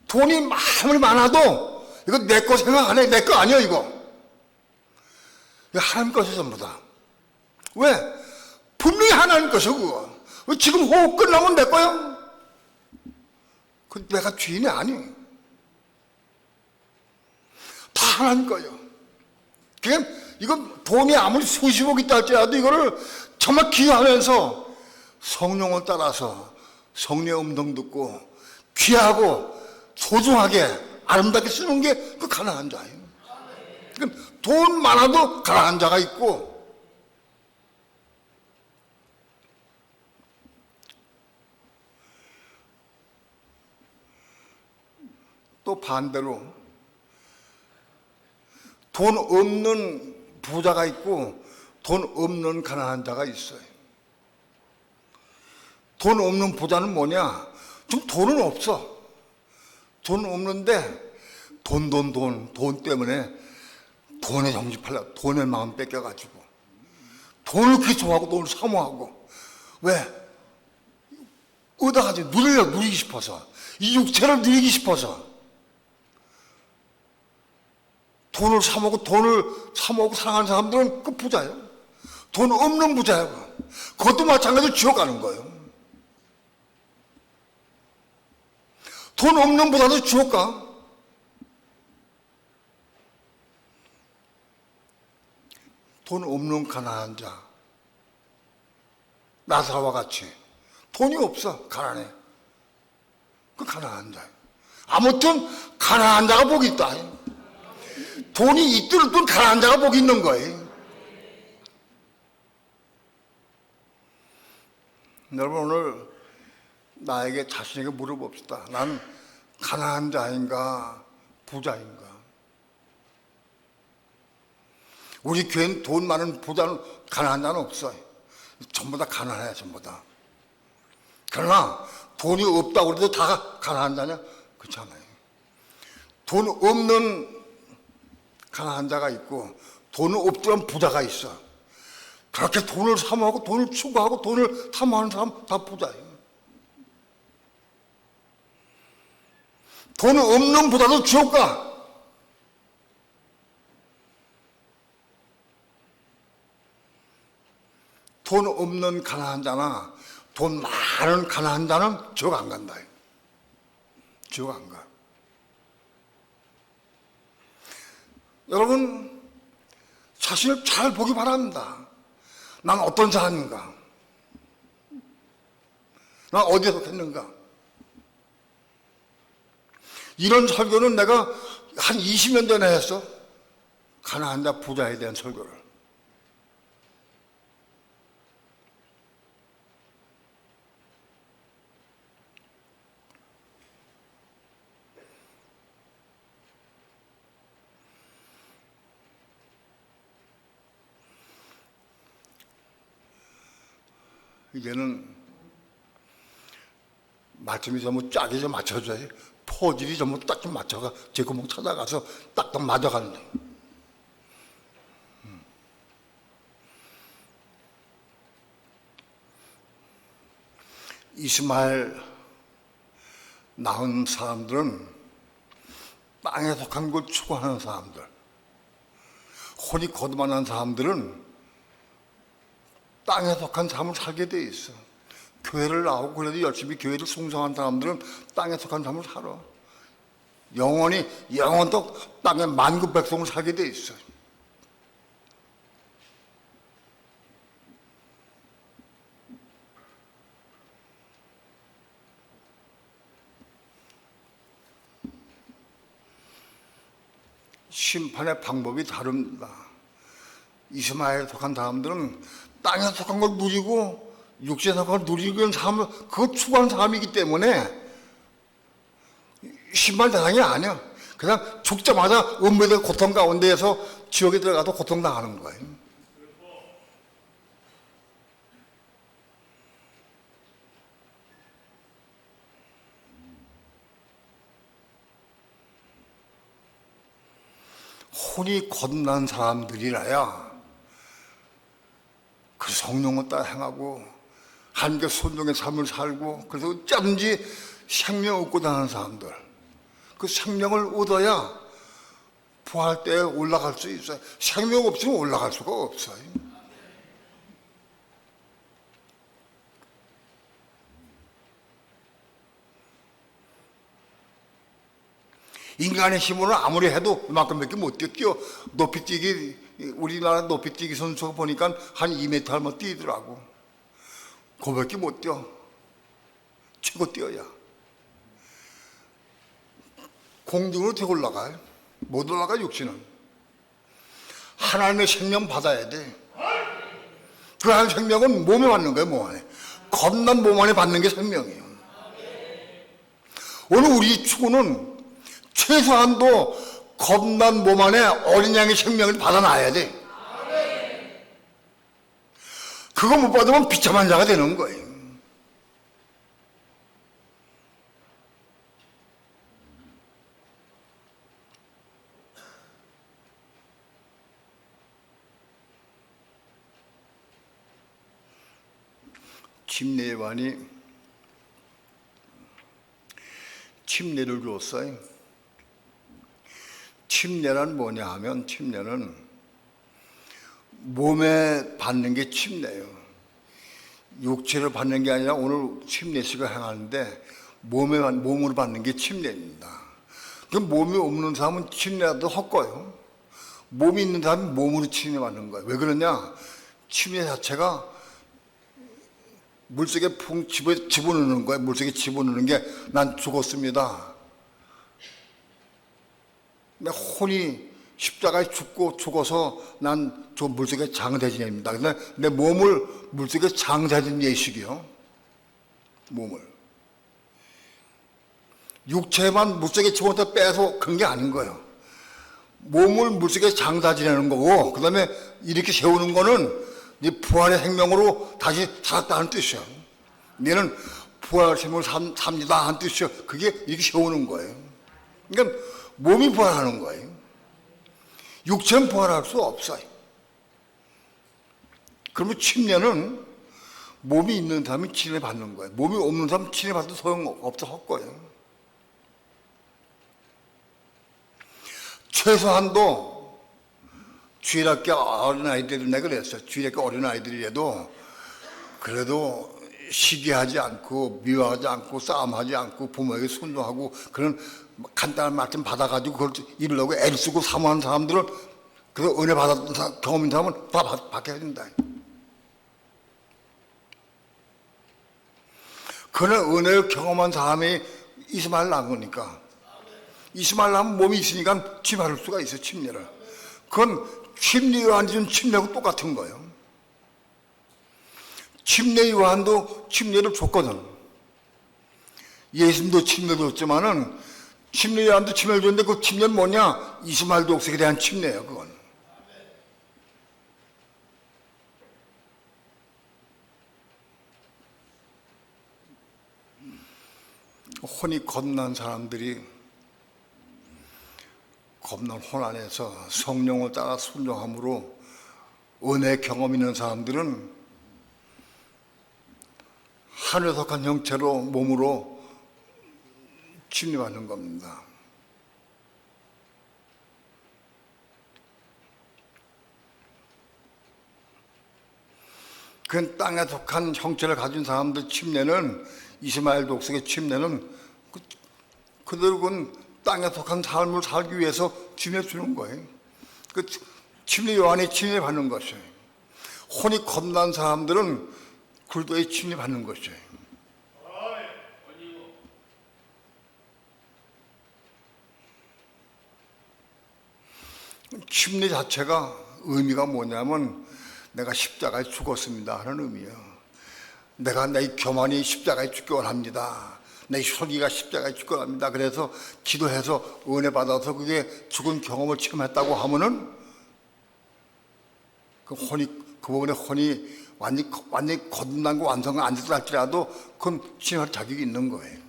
돈이 아무리 많아도 이거 내 거 생각 안 해. 내 거 아니야 이거. 이거 하나님 것이 전부 다. 왜? 분명히 하나님 것이야 그거. 왜 지금 호흡 끝나면 내 거야? 그 내가 주인이 아니야. 다 하나님 거예요. 그냥 이건 돈이 아무리 수십억 있다 할지라도 이거를 정말 기여하면서 성령을 따라서 성령의 음성 듣고 귀하고 소중하게 아름답게 쓰는 게 그 가난한 자예요. 그러니까 돈 많아도 가난한 자가 있고 또 반대로 돈 없는 부자가 있고 돈 없는 가난한 자가 있어요. 돈 없는 부자는 뭐냐? 좀 돈은 없어. 돈 없는데 돈 때문에 돈에 정신팔려 돈의 마음 뺏겨가지고 돈을 그렇게 좋아하고 돈을 사모하고 왜? 얻어가지 누리기 싶어서 이 육체를 누리기 싶어서 돈을 사모하고 사랑하는 사람들은 그 부자예요. 돈 없는 부자예요. 그것도 마찬가지로 지옥 가는 거예요. 돈 없는 부자도 지옥 가. 돈 없는 가난한 자. 나사로와 같이 돈이 없어. 가난해. 그 가난한 자예요. 아무튼 가난한 자가 복이 있다. 돈이 있든 없든 가난한 자가 복이 있는 거예요. 여러분 오늘 나에게 자신에게 물어봅시다. 나는 가난한 자인가 부자인가? 우리 교회는 돈 많은 부자는 가난한 자는 없어요. 전부 다 가난해, 전부 다. 그러나 돈이 없다고 해도 다 가난한 자냐? 그렇지 않아요. 돈 없는 가난한 자가 있고 돈은 없지만 부자가 있어. 그렇게 돈을 사모하고 돈을 추구하고 돈을 탐하는 사람 다 부자예요. 돈 없는 부자도 지옥 가. 돈 없는 가난한 자나 돈 많은 가난한 자는 지옥 안 간다. 지옥 안 가. 여러분, 자신을 잘 보기 바랍니다. 난 어떤 사람인가? 난 어디에 속했는가? 이런 설교는 내가 한 20년 전에 했어. 가난한 자 부자에 대한 설교를. 이제는 말씀이 전부 짝이 좀 맞춰져야 포질이 전부 딱 좀 맞춰가 제 구멍 찾아가서 딱딱 맞아가는 거예요. 이스마엘 낳은 사람들은 땅에 속한 걸 추구하는 사람들, 혼이 거듭난 사람들은 땅에 속한 삶을 살게 돼 있어. 교회를 나오고 그래도 열심히 교회를 충성한 사람들은 땅에 속한 삶을 살아. 영원토록 땅의 만국 백성을 살게 돼 있어. 심판의 방법이 다릅니다. 이스마엘에 속한 사람들은 땅에 속한 걸 누리고 육신에 속한 걸 누리는 삶을 그거 추구하는 사람이기 때문에 심판 대상이 아니야. 그냥 죽자마자 은밀한 고통 가운데에서 지옥에 들어가도 고통당하는 거예요. 혼이 거듭난 사람들이라야 그 성령을 따라 행하고 하나님께 순종의 삶을 살고 그래서 어쩌든지 생명 얻고자 하는 사람들, 그 생명을 얻어야 부활 때에 올라갈 수 있어요. 생명 없으면 올라갈 수가 없어요. 인간의 힘으로 아무리 해도 이만큼밖에 못 뛰어. 높이뛰기, 우리나라 높이뛰기 선수가 보니까 한 2m 한번 뛰더라고. 그거밖에 못 뛰어. 최고 뛰어야. 공중으로 어떻게 올라가요? 못 올라가. 육신은 하나님의 생명 받아야 돼. 그 하나님의 생명은 몸에 받는 거예요. 몸 안에. 겁난 몸 안에 받는 게 생명이에요. 오늘 우리 축구는 최소한도 겁난 몸 안에 어린 양의 생명을 받아놔야 돼. 그거 못 받으면 비참한 자가 되는 거예요. 침례관이 침례를 줬어요. 침례란 뭐냐 하면 침례는 몸에 받는 게 침례예요. 육체를 받는 게 아니라 오늘 침례식을 행하는데 몸으로 받는 게 침례입니다. 그 몸이 없는 사람은 침례라도 헛거예요. 몸이 있는 사람은 몸으로 침례받는 거예요. 왜 그러냐? 침례 자체가 물속에 푹 집어넣는 거예요. 물속에 집어넣는 게 난 죽었습니다. 내 혼이 십자가에 죽어서 난 저 물속에 장사진입니다. 근데 내 몸을 물속에 장사진 예식이요. 몸을. 육체만 물속에 집어넣어 빼서 그런 게 아닌 거예요. 몸을 물속에 장사 지내는 거고, 그 다음에 이렇게 세우는 거는 네 부활의 생명으로 다시 살았다는 뜻이야. 너는 부활의 생명으로 삽니다 하는 뜻이야. 그게 이렇게 세우는 거예요. 그러니까 몸이 부활하는 거예요. 육체는 부활할 수 없어요. 그러면 침례는 몸이 있는 사람이 침례 받는 거예요. 몸이 없는 사람은 침례 받아도 소용없어 헛거예요. 최소한도 주일학교 어린아이들이 내가 그랬어요. 주일학교 어린아이들이라도 그래도 시기하지 않고 미워하지 않고 싸움하지 않고 부모에게 순종하고 그런 간단한 말씀 받아가지고 그걸 이루려고 애를 쓰고 사모하는 사람들은 그래서 은혜 받았던 경험 있는 사람은 다 받게 해준다. 그런 은혜를 경험한 사람이 이스마엘 낳은 거니까. 이스마엘 낳으면 몸이 있으니까 침할 수가 있어요. 침례를. 그건 침례 요한이 준 침례하고 똑같은 거예요. 침례 요한도 침례를 줬거든. 예수님도 침례를 줬지만은 침례 요한도 침례를 줬는데 그 침례는 뭐냐? 이스마엘 독색에 대한 침례예요. 그건. 혼이 겁난 사람들이 겁난 혼 안에서 성령을 따라 순종함으로 은혜 경험 있는 사람들은 하늘에 속한 형체로 몸으로 침례받는 겁니다. 그 땅에 속한 형체를 가진 사람들 침례는 이스마엘 독석의 침례는 그대로 그 땅에 속한 삶을 살기 위해서 침례 주는 거예요. 그 침례 요한이 침례 받는 것이에요. 혼이 겁난 사람들은 굴도에 침례 받는 것이에요. 침례 자체가 의미가 뭐냐면 내가 십자가에 죽었습니다 하는 의미예요. 내가 내 교만이 십자가에 죽기 원합니다. 내 혈기가 십자가에 죽기 원합니다. 그래서 기도해서 은혜 받아서 그게 죽은 경험을 체험했다고 하면은 그 부분의 혼이 완전히 거듭난 거 완성을 안 됐다 할지라도 그건 치료할 자격이 있는 거예요.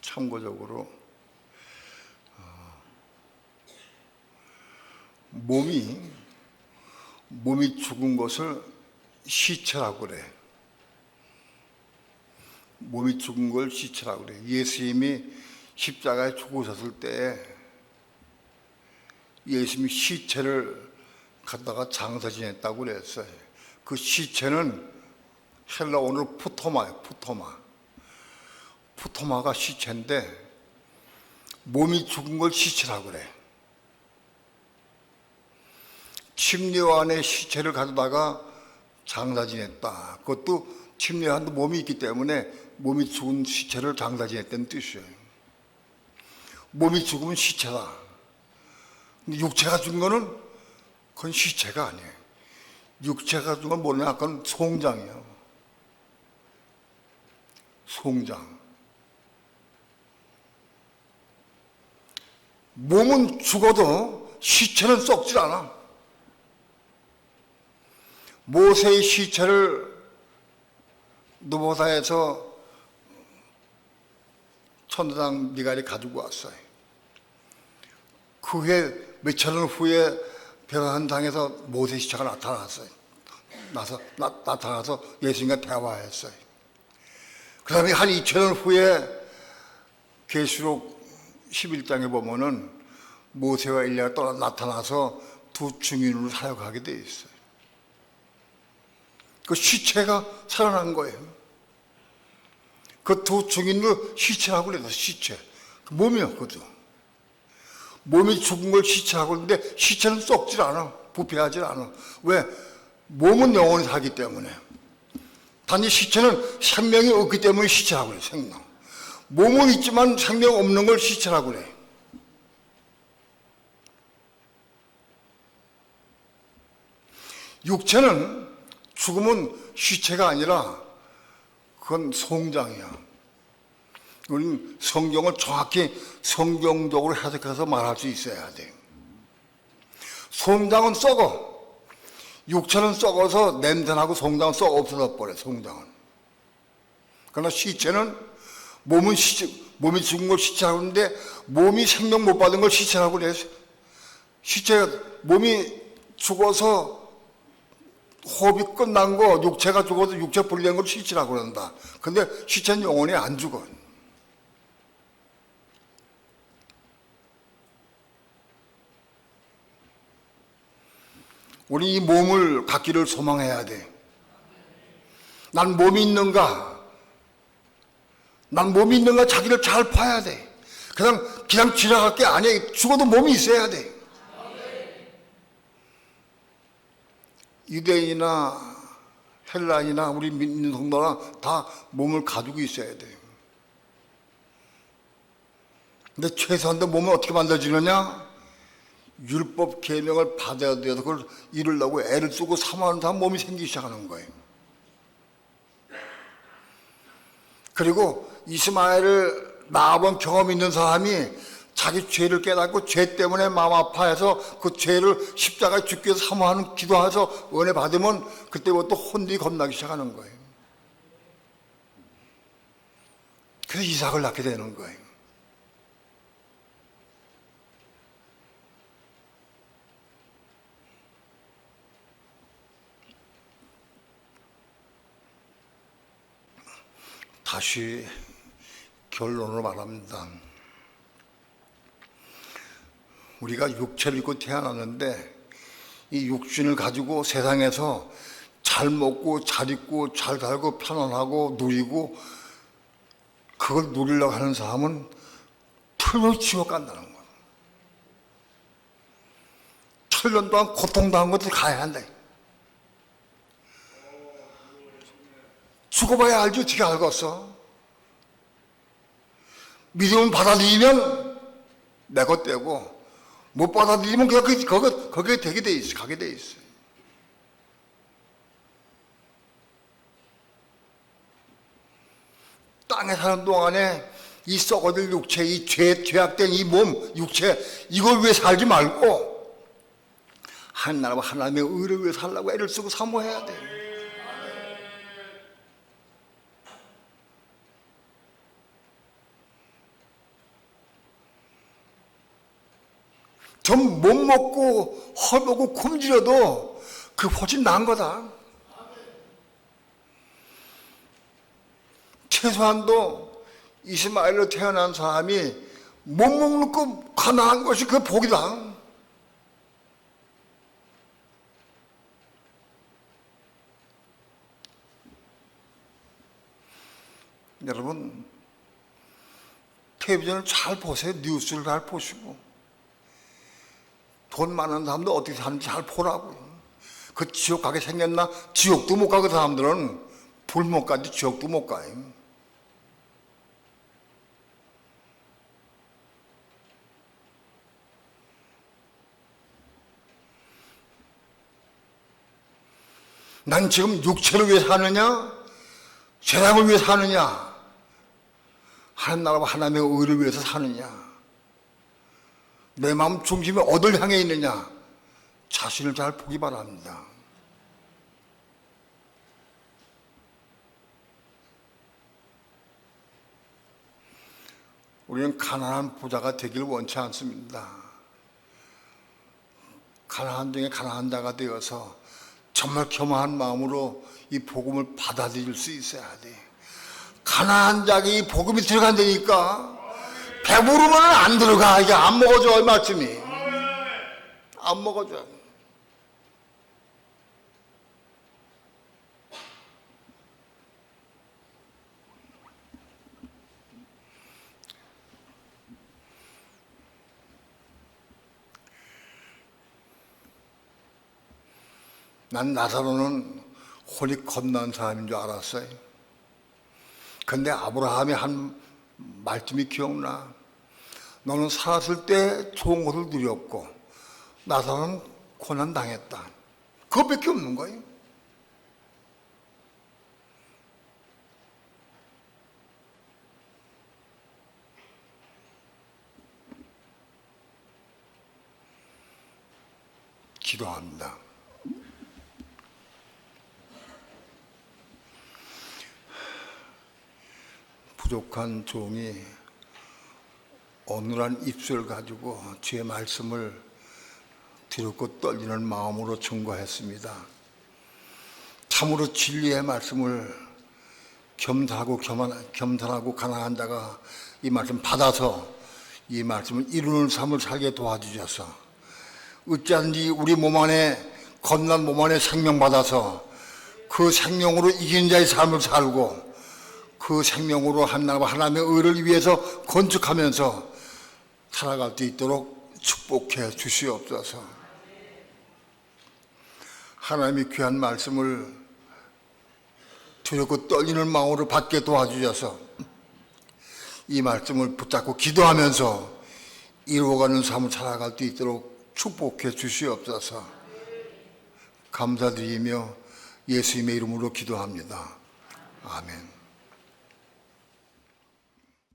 참고적으로 몸이 죽은 것을 시체라고 그래. 몸이 죽은 걸 시체라고 그래. 예수님이 십자가에 죽으셨을 때 예수님이 시체를 갖다가 장사 지냈다고 그랬어요. 그 시체는 헬라어로 푸토마예요. 푸토마가 시체인데 몸이 죽은 걸 시체라고 그래. 침례 요한의 시체를 가져다가 장사 지냈다. 그것도 침례 요한도 몸이 있기 때문에 몸이 죽은 시체를 장사 지냈다는 뜻이에요. 몸이 죽으면 시체다. 근데 육체가 죽은 거는 그건 시체가 아니에요. 육체가 죽은 건 뭐냐? 그건 송장이에요. 송장. 몸은 죽어도 시체는 썩질 않아. 모세의 시체를 느보사에서 천사장 미갈이 가지고 왔어요. 그 후에 몇천 년 후에 벼랑산당에서 모세 시체가 나타났어요. 나타나서 예수님과 대화했어요. 그 다음에 한 2000년 후에 계시록 11장에 보면은 모세와 엘리야가 또 나타나서 두 증인으로 사역하게 돼 있어요. 그 시체가 살아난 거예요. 그 두 증인으로 시체라고 그래서 시체. 몸이었거든. 몸이 죽은 걸 시체라고 그러는데 시체는 썩질 않아. 부패하지 않아. 왜? 몸은 영원히 살기 때문에. 단지 시체는 생명이 없기 때문에 시체라고 그래. 생명. 몸은 있지만 생명 없는 걸 시체라고 그래. 육체는 죽으면 시체가 아니라 그건 송장이야. 우리는 성경을 정확히 성경적으로 해석해서 말할 수 있어야 돼. 송장은 썩어. 육체는 썩어서 냄새나고 송장은 썩어 없어져 버려. 송장은. 그러나 시체는 몸이 죽은 걸 시체라고 하는데 몸이 생명 못 받은 걸 시체라고 그래. 시체가 몸이 죽어서 호흡이 끝난 거, 육체가 죽어서 육체 분리된 걸 시체라고 그런다. 근데 시체는 영원히 안 죽어. 우리 이 몸을 갖기를 소망해야 돼. 난 몸이 있는가? 난 몸이 있는가? 자기를 잘 봐야 돼. 그냥 지나갈 게 아니야. 죽어도 몸이 있어야 돼. 유대인이나 헬라인이나 우리 믿는 성도나 다 몸을 가지고 있어야 돼. 근데 최소한도 몸을 어떻게 만들어지느냐? 율법 계명을 받아야 돼서 그걸 이루려고 애를 쓰고 사모하는 사람 몸이 생기기 시작하는 거예요. 그리고 이스마엘을 낳아본 경험 있는 사람이 자기 죄를 깨닫고 죄 때문에 마음 아파해서 그 죄를 십자가에 죽기 위해서 사모하는 기도해서 은혜 받으면 그때부터 혼들이 겁나기 시작하는 거예요. 그래서 이삭을 낳게 되는 거예요. 다시 결론으로 말합니다. 우리가 육체를 입고 태어났는데 이 육신을 가지고 세상에서 잘 먹고 잘 입고 잘 살고 편안하고 누리고 그걸 누리려고 하는 사람은 틀림없이 지옥 간다는 거예요. 천년 동안 고통당한 것도 가야 한다. 죽어봐야 알지 어떻게 알겠어? 믿음을 받아들이면 내 것 되고 못 받아들이면 거기에 되게 돼 있어. 가게 돼 있어. 땅에 사는 동안에 이 썩어질 육체, 이 죄악된 이 몸, 육체 이걸 위해 살지 말고 하나님과 하나님의 의를 위해 살라고 애를 쓰고 사모해야 돼. 좀 못 먹고 헐벗고 굶주려도 그 훨씬 나은 거다. 최소한도 이스마엘로 태어난 사람이 못 먹는 거 가난한 것이 그 복이다. 여러분 텔레비전을 잘 보세요. 뉴스를 잘 보시고 돈 많은 사람도 어떻게 사는지 잘 보라고요. 그 지옥 가게 생겼나? 지옥도 못 가고 사람들은 불 못 가지 지옥도 못 가요. 난 지금 육체를 위해 사느냐? 세상을 위해 사느냐? 하나님 나라와 하나님의 의를 위해서 사느냐? 내 마음 중심이 어딜 향해 있느냐? 자신을 잘 보기 바랍니다. 우리는 가난한 부자가 되길 원치 않습니다. 가난한 중에 가난한 자가 되어서 정말 겸허한 마음으로 이 복음을 받아들일 수 있어야 돼. 가난한 자에게 이 복음이 들어간다니까. 배부르면 안 들어가. 이게 안 먹어줘. 이 말씀이 안 먹어줘. 난 나사로는 혼이 겁난 사람인 줄 알았어요. 근데 아브라함이 한 말씀이 기억나. 너는 살았을 때 좋은 것을 누렸고 나사로는 고난 당했다. 그것밖에 없는 거예요. 기도합니다. 부족한 종이 어눌한 입술 가지고 주의 말씀을 두렵고 떨리는 마음으로 증거했습니다. 참으로 진리의 말씀을 겸손하고 가난한 자가 이 말씀 받아서 이 말씀을 이루는 삶을 살게 도와주셔서 어찌하든지 우리 몸 안에 겁난 몸 안에 생명 받아서 그 생명으로 이긴 자의 삶을 살고 그 생명으로 하나님의 의를 위해서 건축하면서 살아갈 수 있도록 축복해 주시옵소서. 하나님의 귀한 말씀을 두렵고 떨리는 마음으로 받게 도와주셔서 이 말씀을 붙잡고 기도하면서 이루어가는 삶을 살아갈 수 있도록 축복해 주시옵소서. 감사드리며 예수님의 이름으로 기도합니다. 아멘.